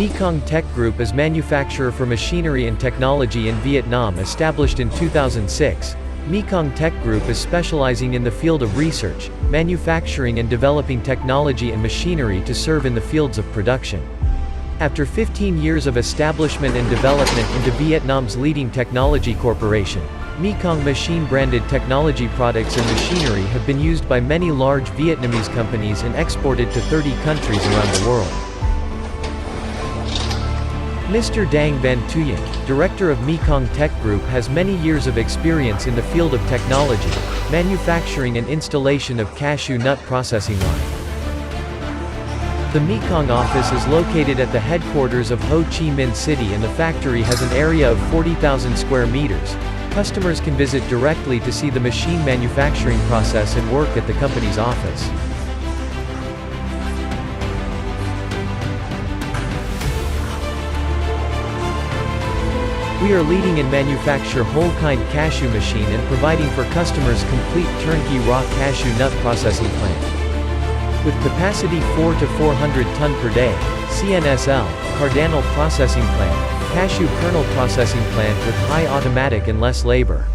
Mekong Tech Group is manufacturer for machinery and technology in Vietnam. Established in 2006, Mekong Tech Group is specializing in the field of research, manufacturing and developing technology and machinery to serve in the fields of production. After 15 years of establishment and development into Vietnam's leading technology corporation, Mekong Machine-branded technology products and machinery have been used by many large Vietnamese companies and exported to 30 countries around the world. Mr. Dang Van Tuyen, director of Mekong Tech Group, has many years of experience in the field of technology, manufacturing and installation of cashew nut processing line. The Mekong office is located at the headquarters of Ho Chi Minh City and the factory has an area of 40,000 square meters. Customers can visit directly to see the machine manufacturing process and work at the company's office. We are leading in manufacture whole kind cashew machine and providing for customers complete turnkey raw cashew nut processing plant. With capacity 4 to 400 ton per day, CNSL, cardinal processing plant, cashew kernel processing plant with high automatic and less labor.